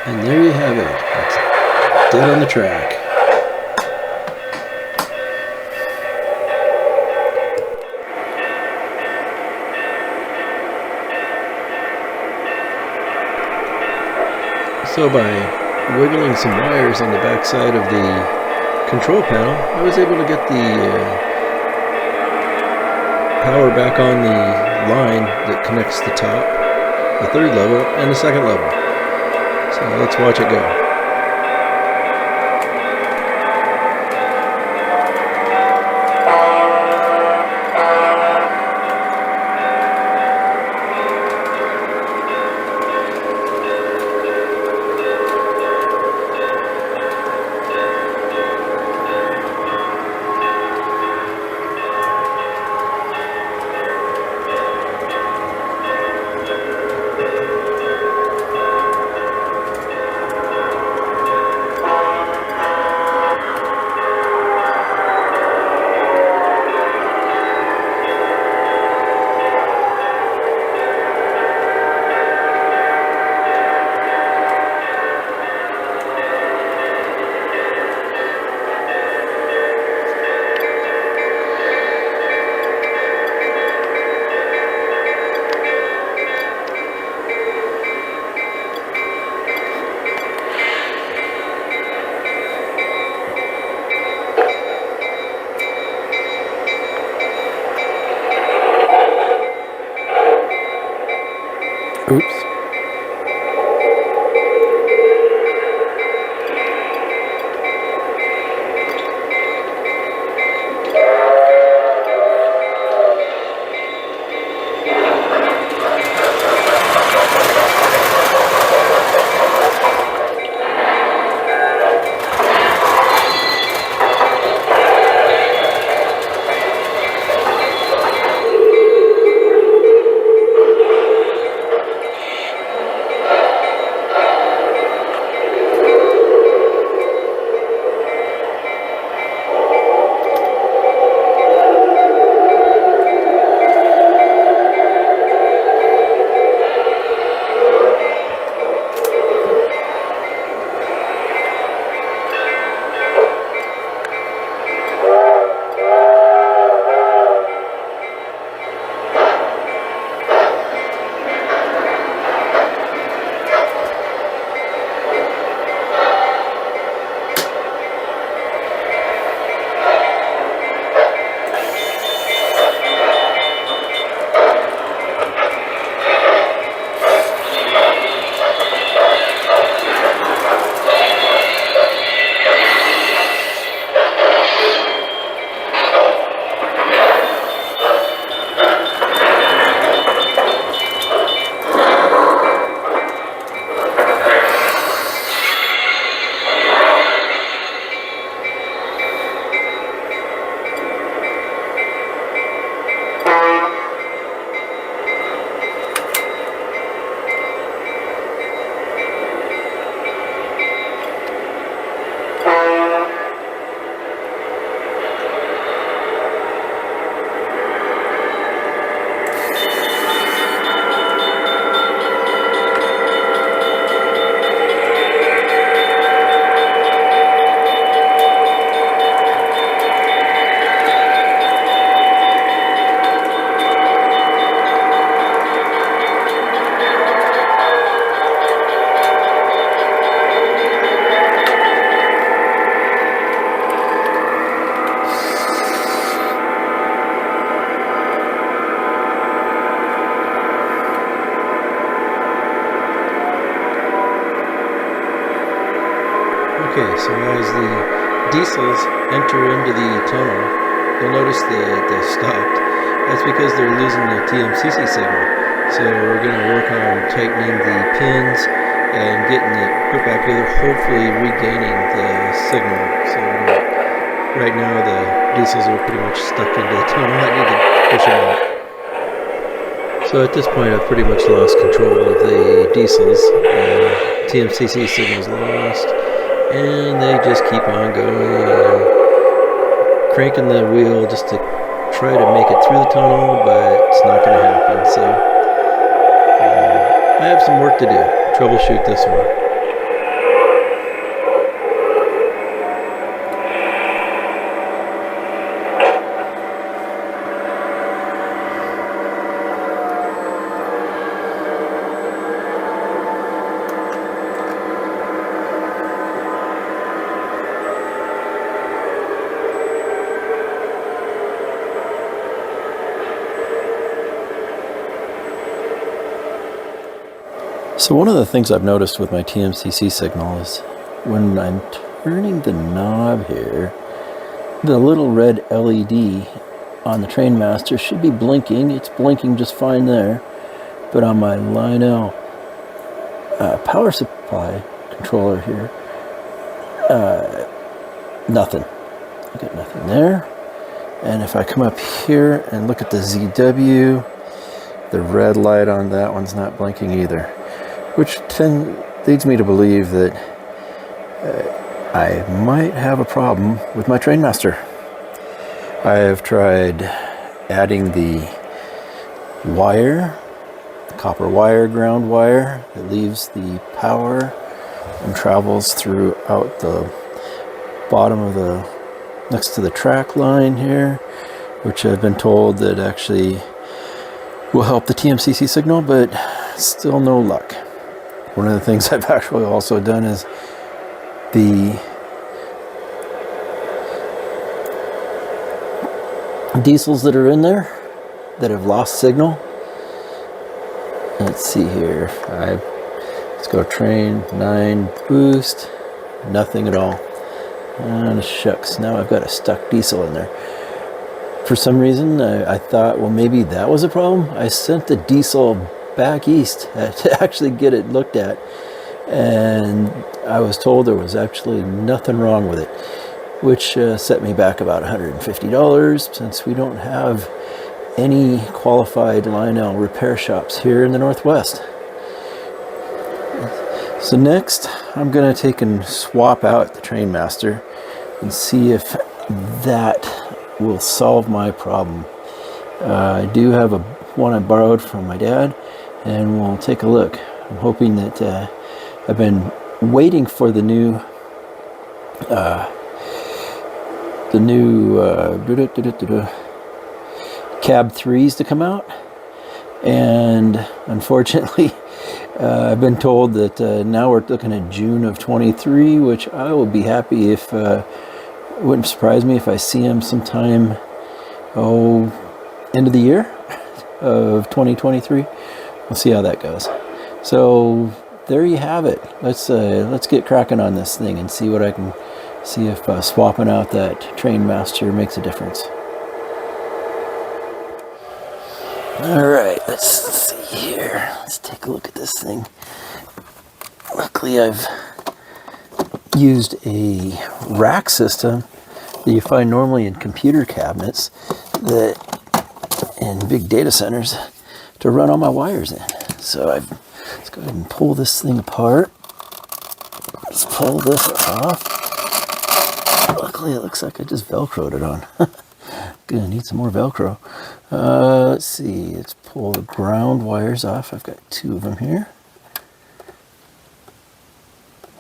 And there you have it. It's dead on the track. So by wiggling some wires on the back side of the control panel, I was able to get the power back on the line that connects the top, the third level, and the second level. So let's watch it go. Oops. Okay, so as the diesels enter into the tunnel, you'll notice that they stopped. That's because they're losing the TMCC signal. So we're going to work on tightening the pins and getting it put back together, hopefully regaining the signal. So right now the diesels are pretty much stuck into the tunnel. I need to push them out. So at this point I've pretty much lost control of the diesels. TMCC signal's lost. And they just keep on going, cranking the wheel just to try to make it through the tunnel, but it's not going to happen. So I have some work to do. Troubleshoot this one. So one of the things I've noticed with my TMCC signal is when I'm turning the knob here, the little red LED on the Trainmaster should be blinking. It's blinking just fine there. But on my Lionel power supply controller here, nothing. I got nothing there. And if I come up here and look at the ZW, the red light on that one's not blinking either, which leads me to believe that I might have a problem with my Trainmaster. I have tried adding the wire, the copper wire, ground wire that leaves the power and travels throughout the bottom of the, next to the track line here, which I've been told that actually will help the TMCC signal, but still no luck. One of the things I've actually also done is the diesels that are in there that have lost signal. Let's see here. Let's go train 9 boost. Nothing at all. And shucks, now I've got a stuck diesel in there. For some reason, I thought, well, maybe that was a problem. I sent the diesel back east to actually get it looked at, and I was told there was actually nothing wrong with it, which set me back about $150 since we don't have any qualified Lionel repair shops here in the Northwest. So next, I'm going to take and swap out the Trainmaster and see if that will solve my problem. I do have one I borrowed from my dad, and we'll take a look. I'm hoping that I've been waiting for the new cab 3s to come out, and unfortunately I've been told that now we're looking at June of 23, which I will be happy if it wouldn't surprise me if I see them sometime end of the year of 2023. We'll see how that goes. So there you have it. Let's get cracking on this thing and see what I can see if swapping out that Trainmaster makes a difference. All right, let's see here. Let's take a look at this thing. Luckily, I've used a rack system that you find normally in computer cabinets that in big data centers to run all my wires in. So let's go ahead and pull this thing apart. Let's pull this off. Luckily, it looks like I just Velcroed it on. Gonna need some more Velcro. Let's see. Let's pull the ground wires off. I've got 2 of them here.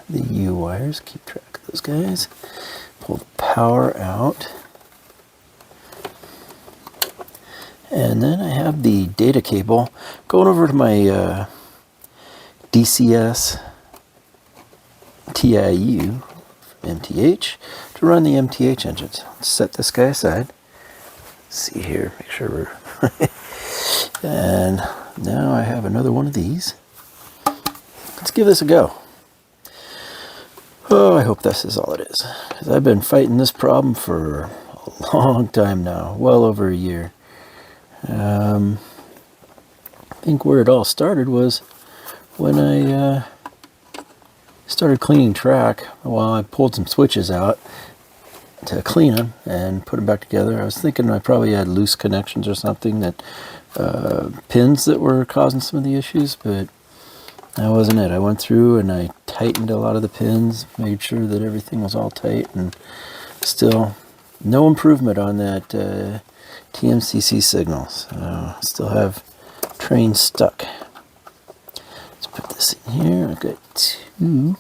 The U wires. Keep track of those guys. Pull the power out. And then I have the data cable going over to my DCS TIU MTH to run the MTH engines. Let's set this guy aside. Let's see here, make sure we're and now I have another one of these. Let's give this a go. Oh, I hope this is all it is, because I've been fighting this problem for a long time now, well over a year. I think where it all started was when I started cleaning track. While I pulled some switches out to clean them and put them back together, I was thinking I probably had loose connections or something, that pins that were causing some of the issues, but that wasn't it. I went through and I tightened a lot of the pins, made sure that everything was all tight, and still no improvement on that TMCC signal. So still have train stuck. Let's put this in here. I've got 2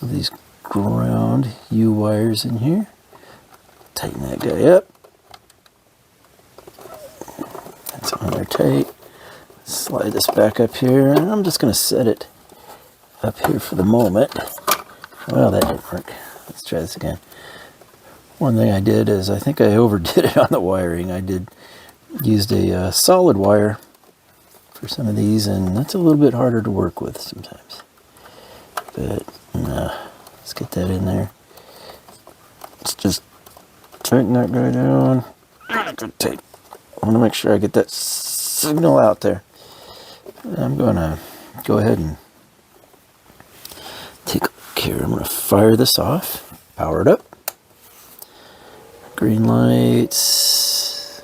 of these ground U wires in here. Tighten that guy up. That's on there tight. Slide this back up here, and I'm just going to set it up here for the moment. Well, that didn't work. Let's try this again. One thing I did is, I think I overdid it on the wiring. I used a solid wire for for some of these, and that's a little bit harder to work with sometimes. But let's get that in there. Let's just tighten that guy down. Good tape. I want to make sure I get that signal out there. I'm going to go ahead and take a look here. I'm going to fire this off, power it up. Green lights.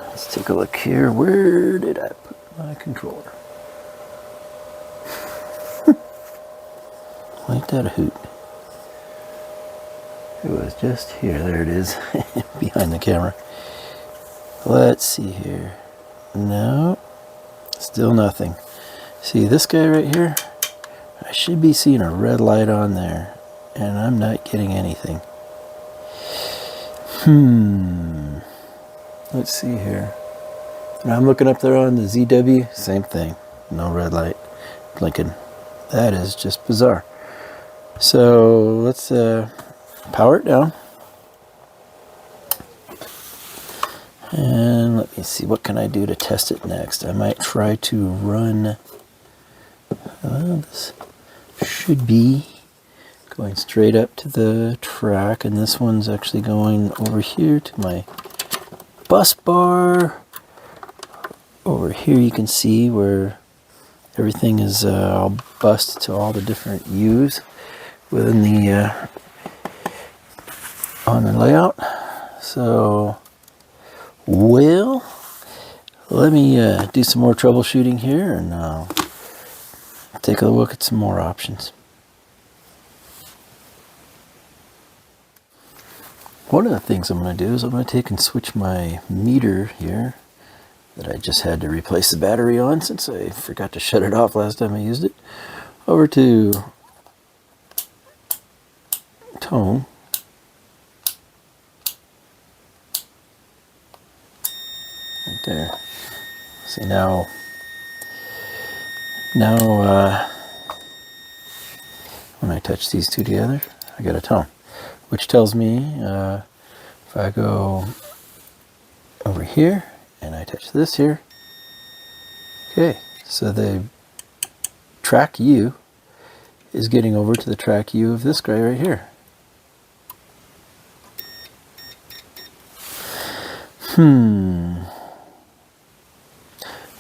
Let's take a look here. Where did I put my controller? Ain't that a hoot? It was just here. There it is, behind the camera. Let's see here. No, still nothing. See this guy right here? I should be seeing a red light on there, and I'm not getting anything. Let's see here. And I'm looking up there on the ZW, same thing. No red light blinking. That is just bizarre. So let's power it down. And let me see, what can I do to test it next? I might try to run, this should be going straight up to the track, and this one's actually going over here to my bus bar. Over here you can see where everything is all bused to all the different U's within the on the layout. So, well, let me do some more troubleshooting here, and take a look at some more options. One of the things I'm going to do is I'm going to take and switch my meter here that I just had to replace the battery on, since I forgot to shut it off last time I used it, over to tone. Right there. See, now when I touch these two together, I get a tone, which tells me if I go over here and I touch this here, okay, so the track U is getting over to the track U of this guy right here.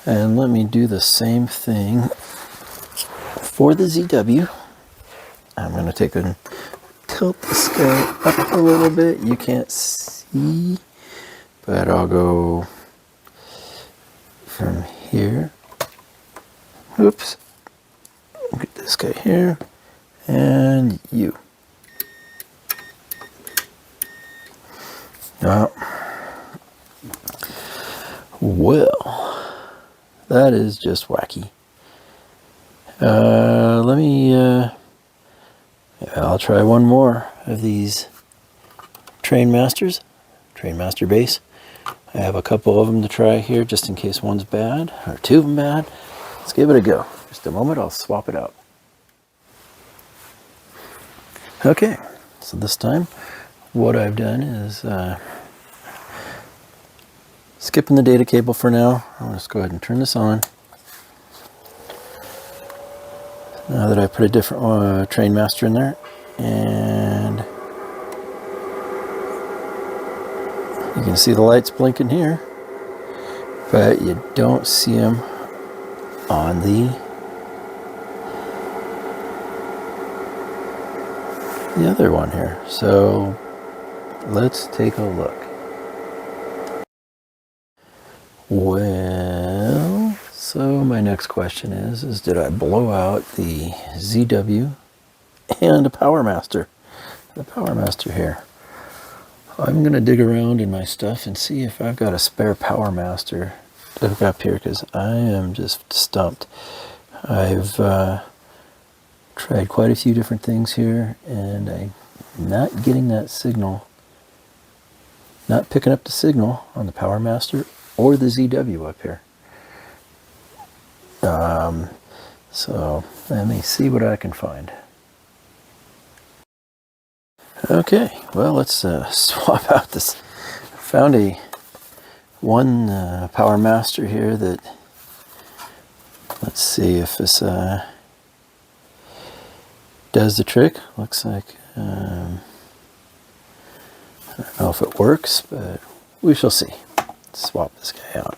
And let me do the same thing for the ZW. I'm going to take and tilt this guy up a little bit. You can't see, but I'll go from here. Oops. Get this guy here, and you. Well, that is just wacky. Let me, I'll try one more of these Trainmaster base. I have a couple of them to try here, just in case one's bad, or two of them bad. Let's give it a go. Just a moment, I'll swap it out. Okay, so this time, what I've done is, skipping the data cable for now. I'll just go ahead and turn this on. Now that I put a different Trainmaster in there, and you can see the lights blinking here, but you don't see them on the other one here. So let's take a look. Well, so my next question is did I blow out the ZW and a PowerMaster? The PowerMaster here. I'm going to dig around in my stuff and see if I've got a spare PowerMaster to hook up here, because I am just stumped. I've tried quite a few different things here, and I'm not getting that signal, not picking up the signal on the PowerMaster or the ZW up here. So let me see what I can find. Okay, well, let's swap out this. Found a one power master here that, let's see if this does the trick. Looks like, I don't know if it works, but we shall see. Let's swap this guy out.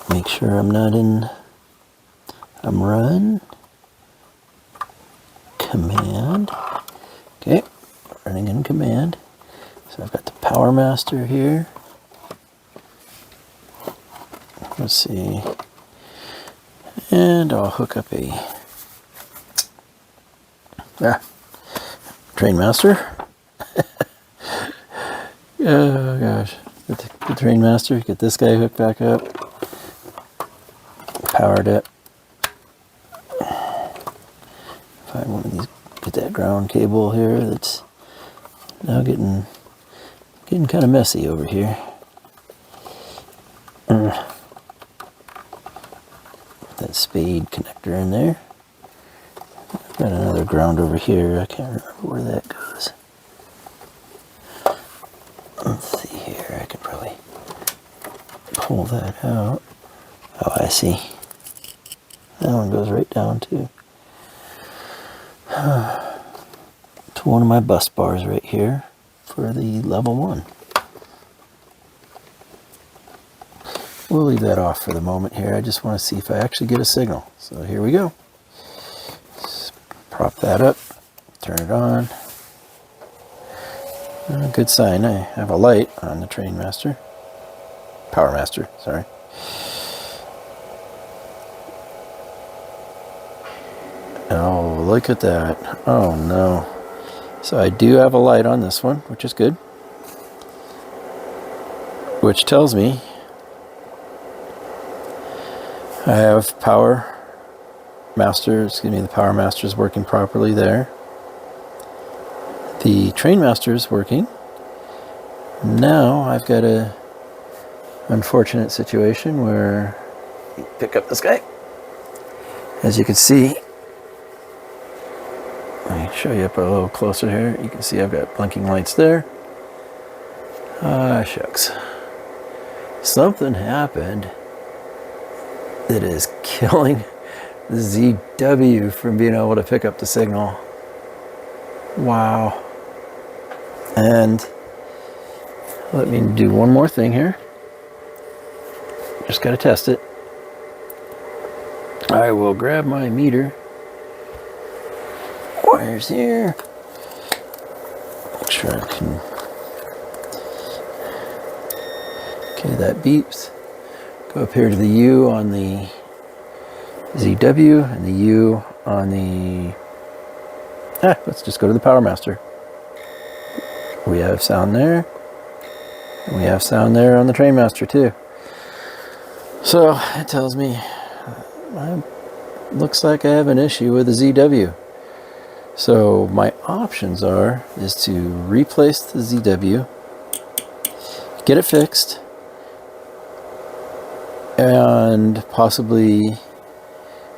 Make sure I'm not in, I'm run, command, okay, running in command. So I've got the power master here. Let's see, and I'll hook up a train master. Oh gosh, get the train master, get this guy hooked back up. Powered it. Find one of these, get that ground cable here that's now getting kind of messy over here. That spade connector in there. I've got another ground over here. I can't remember where that goes. Let's see here. I could probably pull that out. Oh, I see. That one goes right down to one of my bus bars right here for the level 1. We'll leave that off for the moment here. I just want to see if I actually get a signal. So here we go. Just prop that up, turn it on. Good sign. I have a light on the train master. Power master, sorry. Oh, look at that. Oh no. So I do have a light on this one, which is good. Which tells me I have power master, the power master is working properly there. The train master is working. Now I've got a unfortunate situation where pick up this guy. As you can see, let me show you up a little closer here. You can see I've got blinking lights there. Ah, shucks. Something happened that is killing the ZW from being able to pick up the signal. Wow. And let me do one more thing here. Just got to test it. I will grab my meter. Wires here. Make sure I can. Okay, that beeps. Go up here to the U on the ZW and the U on the. Let's just go to the power master. We have sound there. We have sound there on the train master too. So it tells me looks like I have an issue with the ZW. So my options is to replace the ZW, get it fixed, and possibly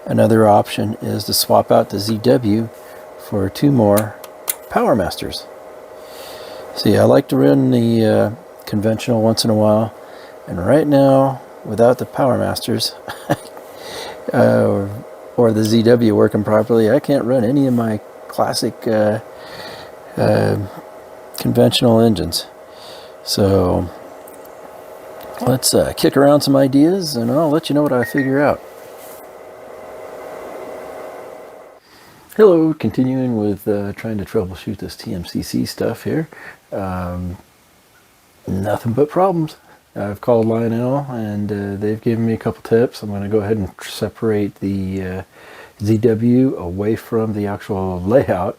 another option is to swap out the ZW for 2 more power masters. See, I like to run the conventional once in a while, and right now without the power masters or the ZW working properly, I can't run any of my classic conventional engines. So let's kick around some ideas and I'll let you know what I figure out. Hello, continuing with trying to troubleshoot this TMCC stuff here. Nothing but problems. I've called Lionel and they've given me a couple tips. I'm going to go ahead and separate the ZW away from the actual layout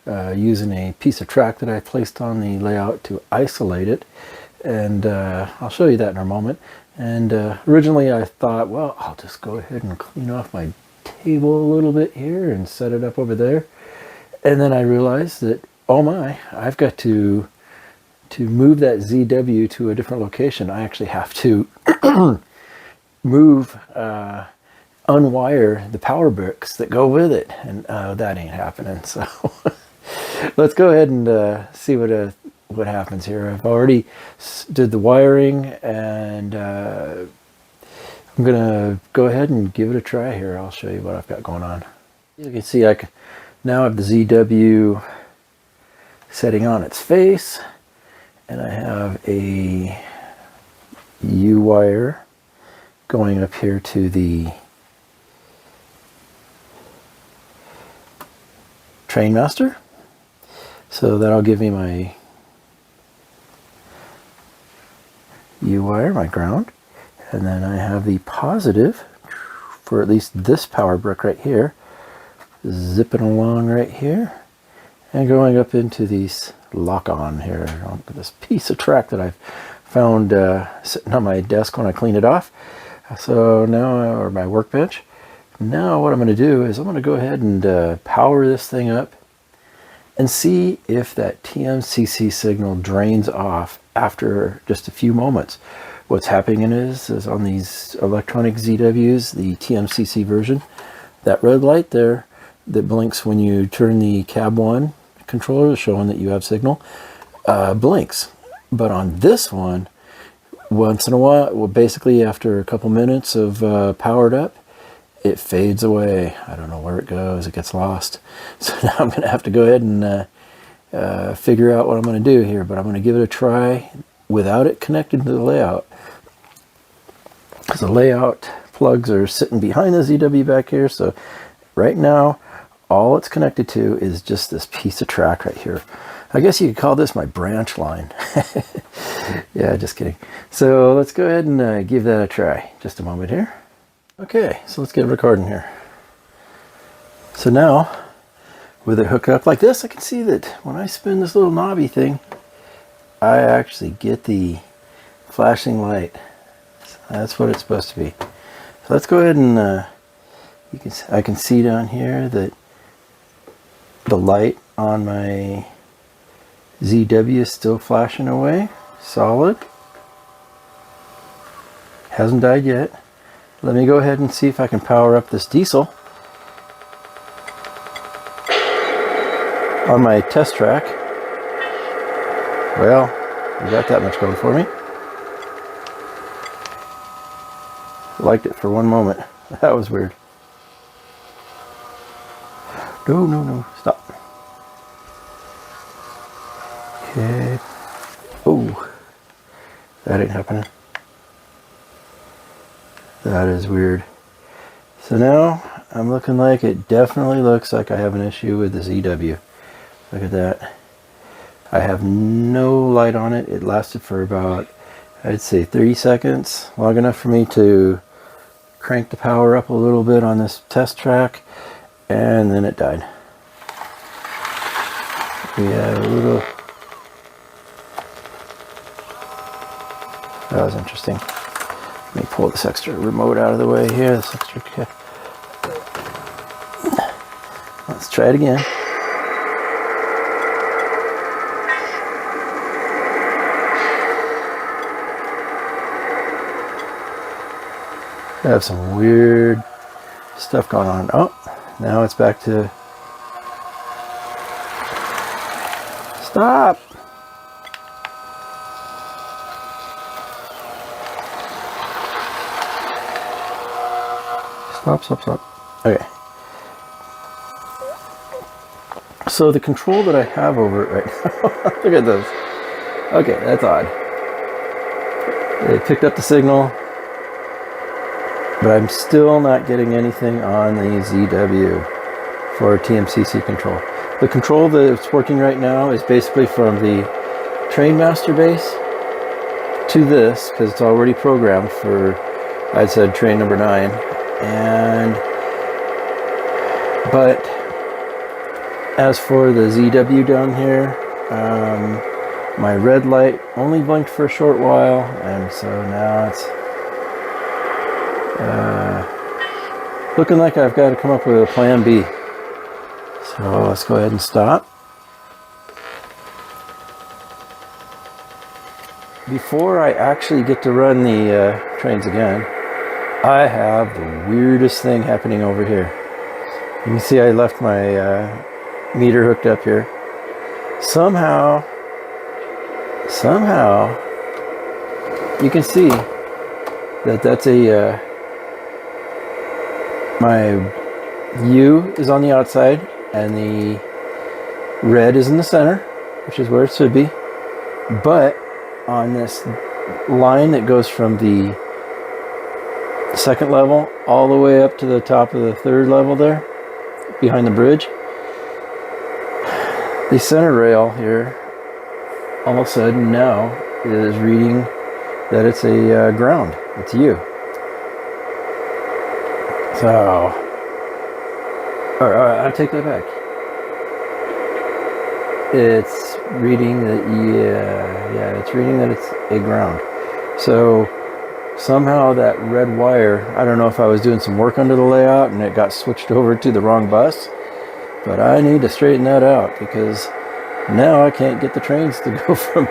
using a piece of track that I placed on the layout to isolate it. And I'll show you that in a moment. And originally I thought, well, I'll just go ahead and clean off my table a little bit here and set it up over there. And then I realized that, oh my, I've got to move that ZW to a different location. I actually have to move, unwire the power bricks that go with it. And that ain't happening. So let's go ahead and see what happens here. I've already did the wiring, and I'm gonna go ahead and give it a try here. I'll show you what I've got going on. You can see I now have the ZW setting on its face, and I have a U wire going up here to the train master. So that'll give me my U wire, my ground, and then I have the positive for at least this power brick right here, zipping along right here and going up into these lock-on here, this piece of track that I've found sitting on my desk when I cleaned it off. So now, or my workbench, now what I'm going to do is I'm going to go ahead and power this thing up and see if that TMCC signal drains off after just a few moments. What's happening is on these electronic ZWs, the TMCC version, that red light there that blinks when you turn the cab 1 controller showing that you have signal, blinks. But on this one, once in a while, well, basically after a couple minutes of powered up, it fades away. I don't know where it goes. It gets lost. So now I'm going to have to go ahead and figure out what I'm going to do here. But I'm going to give it a try without it connected to the layout. Because the layout plugs are sitting behind the ZW back here. So right now, all it's connected to is just this piece of track right here. I guess you could call this my branch line. Yeah, just kidding. So let's go ahead and give that a try. Just a moment here. Okay, so let's get recording here. So now, with it hooked up like this, I can see that when I spin this little knobby thing, I actually get the flashing light. So that's what it's supposed to be. So let's go ahead and I can see down here that the light on my ZW is still flashing away, solid. Hasn't died yet. Let me go ahead and see if I can power up this diesel on my test track. Well, we got that much going for me. Liked it for one moment. That was weird. No, stop. Okay. Oh, that ain't happening. That is weird. So now I'm looking like it definitely looks like I have an issue with the ZW. Look at that. I have no light on it. It lasted for about, I'd say 30 seconds, long enough for me to crank the power up a little bit on this test track, and then it died. We have a little, that was interesting. Let me pull this extra remote out of the way here. This extra kit. Let's try it again. I have some weird stuff going on. Oh, now it's back to stop. Stop. Okay. So the control that I have over it right now, look at this. Okay, that's odd. It picked up the signal, but I'm still not getting anything on the ZW for TMCC control. The control that's working right now is basically from the train master base to this, because it's already programmed for, I said, train number 9. And But as for the ZW down here, my red light only blinked for a short while, and so now it's looking like I've got to come up with a plan B. So let's go ahead and stop. Before I actually get to run the trains again, I have the weirdest thing happening over here. You can see I left my meter hooked up here. Somehow, you can see that that's a my U is on the outside and the red is in the center, which is where it should be. But on this line that goes from the second level all the way up to the top of the third level there, behind the bridge, the center rail here all of a sudden now is reading that it's a ground. It's U. So, I'll take that back. It's reading that, it's reading that it's a ground. So somehow that red wire, I don't know if I was doing some work under the layout and it got switched over to the wrong bus, but I need to straighten that out because now I can't get the trains to go from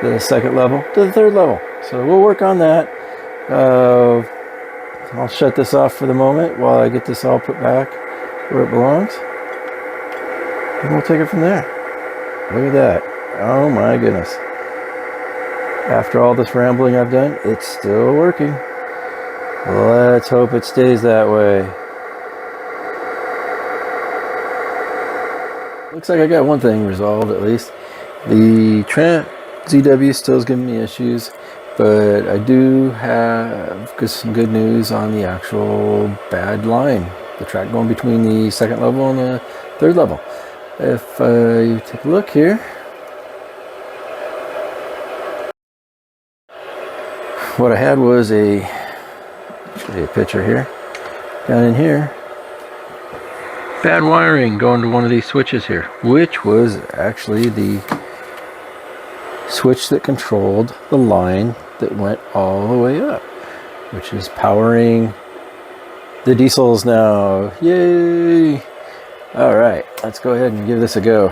the second level to the third level. So we'll work on that. I'll shut this off for the moment while I get this all put back where it belongs, and we'll take it from there. Look at that. Oh my goodness. After all this rambling I've done, it's still working. Let's hope it stays that way. Looks like I got one thing resolved at least. The ZW still is giving me issues, but I do have some good news on the actual bad line. The track going between the second level and the third level. If you take a look here, what I had was a picture here, down in here, bad wiring going to one of these switches here, which was actually the switch that controlled the line that went all the way up, which is powering the diesels now. Yay! All right, let's go ahead and give this a go.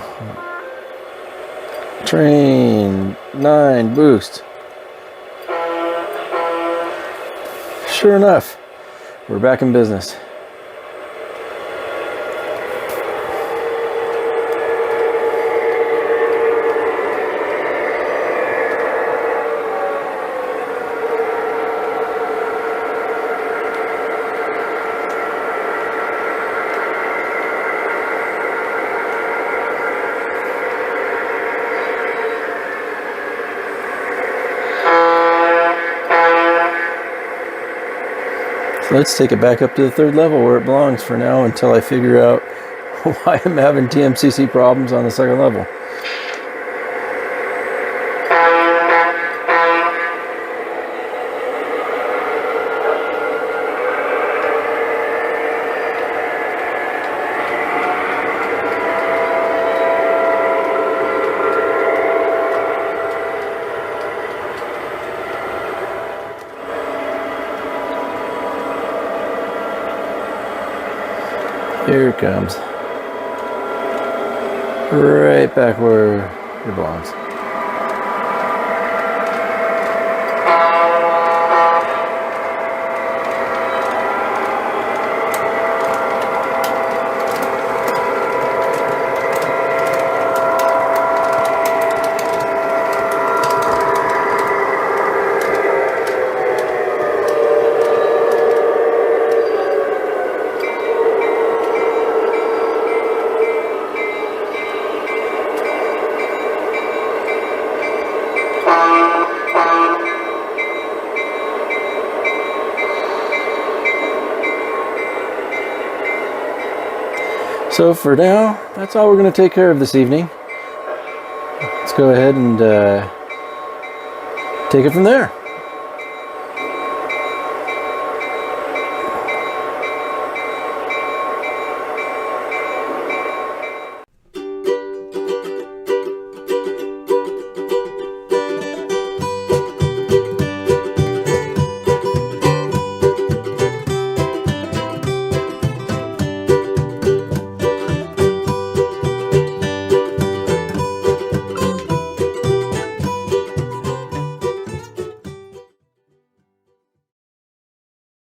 Train 9 boost. Sure enough, we're back in business. Let's take it back up to the third level where it belongs for now until I figure out why I'm having TMCC problems on the second level. Here it comes. Right back where it belongs. So for now, that's all we're going to take care of this evening. Let's go ahead and take it from there.